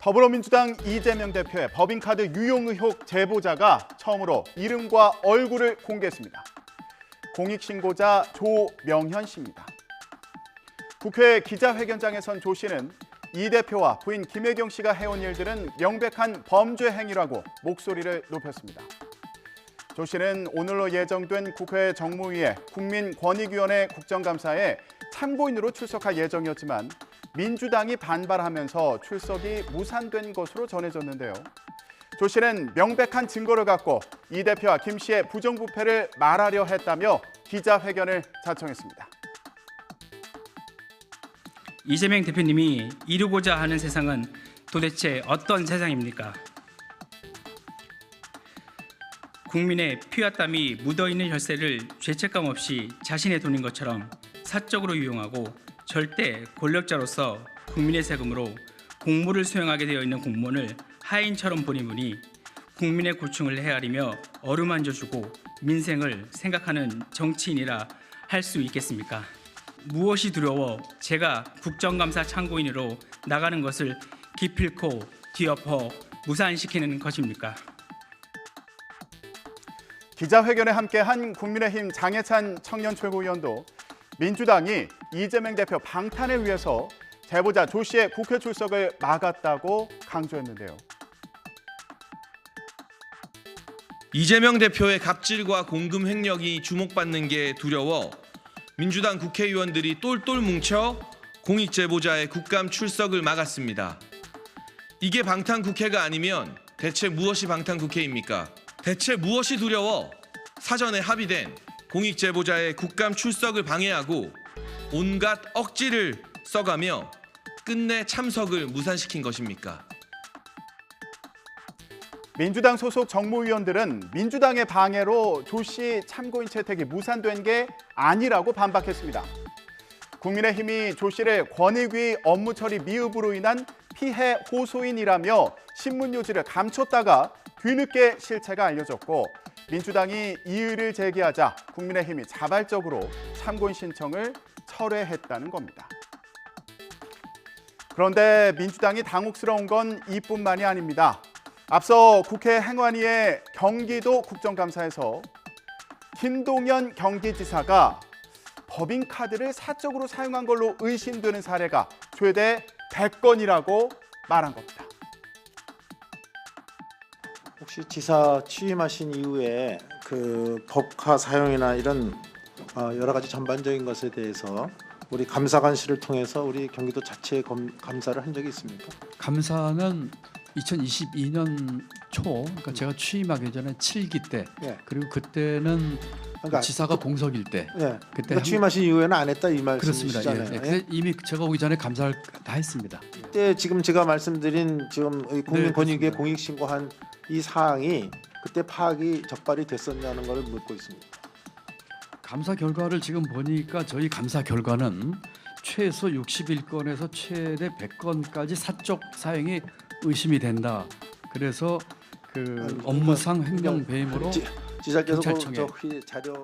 더불어민주당 이재명 대표의 법인카드 유용 의혹 제보자가 처음으로 이름과 얼굴을 공개했습니다. 공익신고자 조명현 씨입니다. 국회 기자회견장에선 조 씨는 이 대표와 부인 김혜경 씨가 해온 일들은 명백한 범죄 행위라고 목소리를 높였습니다. 조 씨는 오늘로 예정된 국회 정무위의 국민권익위원회 국정감사에 참고인으로 출석할 예정이었지만 민주당이 반발하면서 출석이 무산된 것으로 전해졌는데요. 조 씨는 명백한 증거를 갖고 이 대표와 김 씨의 부정부패를 말하려 했다며 기자회견을 자청했습니다. 이재명 대표님이 이루고자 하는 세상은 도대체 어떤 세상입니까? 국민의 피와 땀이 묻어있는 혈세를 죄책감 없이 자신의 돈인 것처럼 사적으로 유용하고 절대 권력자로서 국민의 세금으로 공무를 수행하게 되어 있는 공무원을 하인처럼 보는 분이 국민의 고충을 헤아리며 어루만져주고 민생을 생각하는 정치인이라 할 수 있겠습니까? 무엇이 두려워 제가 국정감사 참고인으로 나가는 것을 기필코 뒤엎어 무산시키는 것입니까? 기자회견에 함께한 국민의힘 장해찬 청년최고위원도 민주당이 이재명 대표 방탄을 위해서 제보자 조 씨의 국회 출석을 막았다고 강조했는데요. 이재명 대표의 갑질과 공금 횡령이 주목받는 게 두려워 민주당 국회의원들이 똘똘 뭉쳐 공익제보자의 국감 출석을 막았습니다. 이게 방탄국회가 아니면 대체 무엇이 방탄국회입니까? 대체 무엇이 두려워 사전에 합의된 공익제보자의 국감 출석을 방해하고 온갖 억지를 써가며 끝내 참석을 무산시킨 것입니까? 민주당 소속 정무위원들은 민주당의 방해로 조 씨 참고인 채택이 무산된 게 아니라고 반박했습니다. 국민의힘이 조 씨를 권익위 업무 처리 미흡으로 인한 피해 호소인이라며 신문 요지를 감췄다가 뒤늦게 실체가 알려졌고 민주당이 이의를 제기하자 국민의힘이 자발적으로 참고인 신청을 철회했다는 겁니다. 그런데 민주당이 당혹스러운 건 이뿐만이 아닙니다. 앞서 국회 행안위의 경기도 국정감사에서 김동연 경기지사가 법인카드를 사적으로 사용한 걸로 의심되는 사례가 최대 100건이라고 말한 겁니다. 혹시 지사 취임하신 이후에 그 법카 사용이나 이런 여러 가지 전반적인 것에 대해서 우리 감사관실을 통해서 우리 경기도 자체 감사를 한 적이 있습니까? 감사는 2022년 초, 그러니까 제가 취임하기 전에 7기 때, 예. 그리고 그때는 그러니까 지사가 공석일 때, 예. 그때 그러니까 취임하신 이후에는 안 했다 이 그렇습니다. 말씀이시잖아요. 예. 근데 이미 제가 오기 전에 감사를 다 했습니다. 그때 지금 제가 말씀드린 지금 국민권익위에 그렇습니다. 공익신고한 이 사항이 그때 파악이 적발이 됐었냐는 것을 묻고 있습니다. 감사 결과를 지금 보니까 저희 감사 결과는 최소 61건에서 최대 100건까지 사적 사용이 의심이 된다. 그래서 그 업무상 횡령 배임으로 지사께서 경찰청에 그 자료.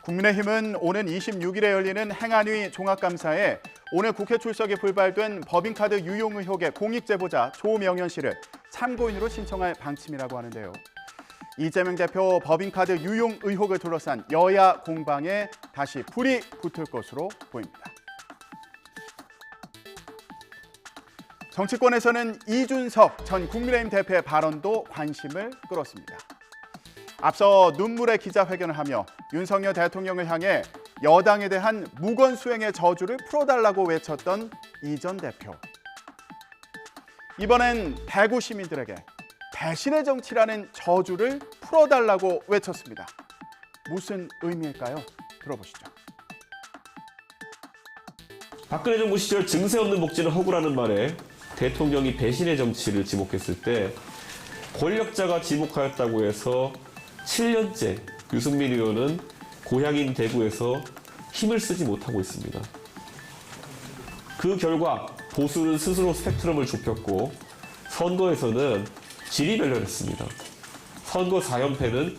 국민의힘은 오는 26일에 열리는 행안위 종합감사에 오늘 국회 출석이 불발된 법인카드 유용 의혹의 공익제보자 조명현 씨를 참고인으로 신청할 방침이라고 하는데요. 이재명 대표 법인카드 유용 의혹을 둘러싼 여야 공방에 다시 불이 붙을 것으로 보입니다. 정치권에서는 이준석 전 국민의힘 대표의 발언도 관심을 끌었습니다. 앞서 눈물의 기자회견을 하며 윤석열 대통령을 향해 여당에 대한 무건수행의 저주를 풀어달라고 외쳤던 이 전 대표. 이번엔 대구 시민들에게 배신의 정치라는 저주를 풀어달라고 외쳤습니다. 무슨 의미일까요? 들어보시죠. 박근혜 정부 시절 증세 없는 복지는 허구라는 말에 대통령이 배신의 정치를 지목했을 때 권력자가 지목하였다고 해서 7년째 유승민 의원은 고향인 대구에서 힘을 쓰지 못하고 있습니다. 그 결과 보수는 스스로 스펙트럼을 좁혔고 선거에서는 지리멸렬했습니다. 선거 4연패는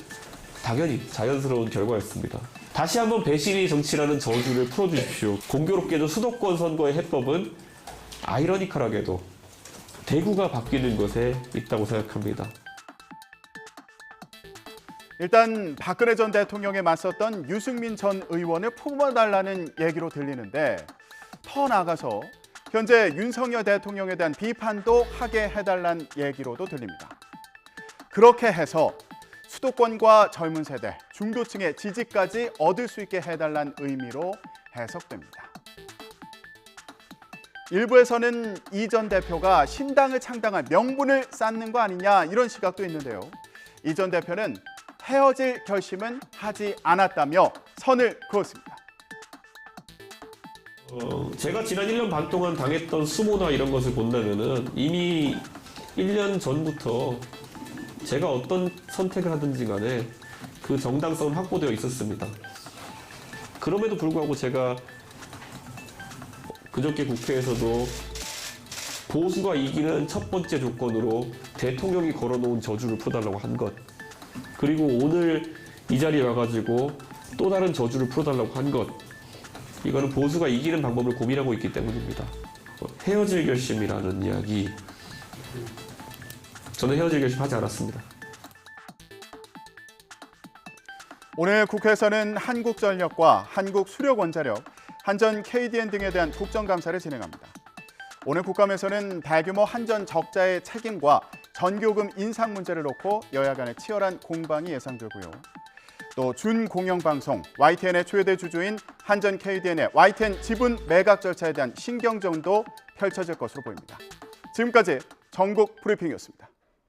당연히 자연스러운 결과였습니다. 다시 한번 배신의 정치라는 저주를 풀어주십시오. 공교롭게도 수도권 선거의 해법은 아이러니컬하게도 대구가 바뀌는 것에 있다고 생각합니다. 일단 박근혜 전 대통령에 맞섰던 유승민 전 의원을 품어달라는 얘기로 들리는데 더 나아가서 현재 윤석열 대통령에 대한 비판도 하게 해달라는 얘기로도 들립니다. 그렇게 해서 수도권과 젊은 세대, 중도층의 지지까지 얻을 수 있게 해달라는 의미로 해석됩니다. 일부에서는 이 전 대표가 신당을 창당할 명분을 쌓는 거 아니냐 이런 시각도 있는데요. 이 전 대표는 헤어질 결심은 하지 않았다며 선을 그었습니다. 제가 지난 1년 반 동안 당했던 수모나 이런 것을 본다면은 이미 1년 전부터 제가 어떤 선택을 하든지 간에 그 정당성은 확보되어 있었습니다. 그럼에도 불구하고 제가 그저께 국회에서도 보수가 이기는 첫 번째 조건으로 대통령이 걸어놓은 저주를 풀어달라고 한 것, 그리고 오늘 이 자리에 와가지고 또 다른 저주를 풀어달라고 한 것, 이거는 보수가 이기는 방법을 고민하고 있기 때문입니다. 헤어질 결심이라는 이야기, 저는 헤어질 결심하지 않았습니다. 오늘 국회에서는 한국전력과 한국수력원자력, 한전 KDN 등에 대한 국정감사를 진행합니다. 오늘 국감에서는 대규모 한전 적자의 책임과 전교금 인상 문제를 놓고 여야 간의 치열한 공방이 예상되고요. 또 준공영방송 YTN의 최대 주주인 한전 KDN의 YTN 지분 매각 절차에 대한 신경전도 펼쳐질 것으로 보입니다. 지금까지 전국 브리핑이었습니다.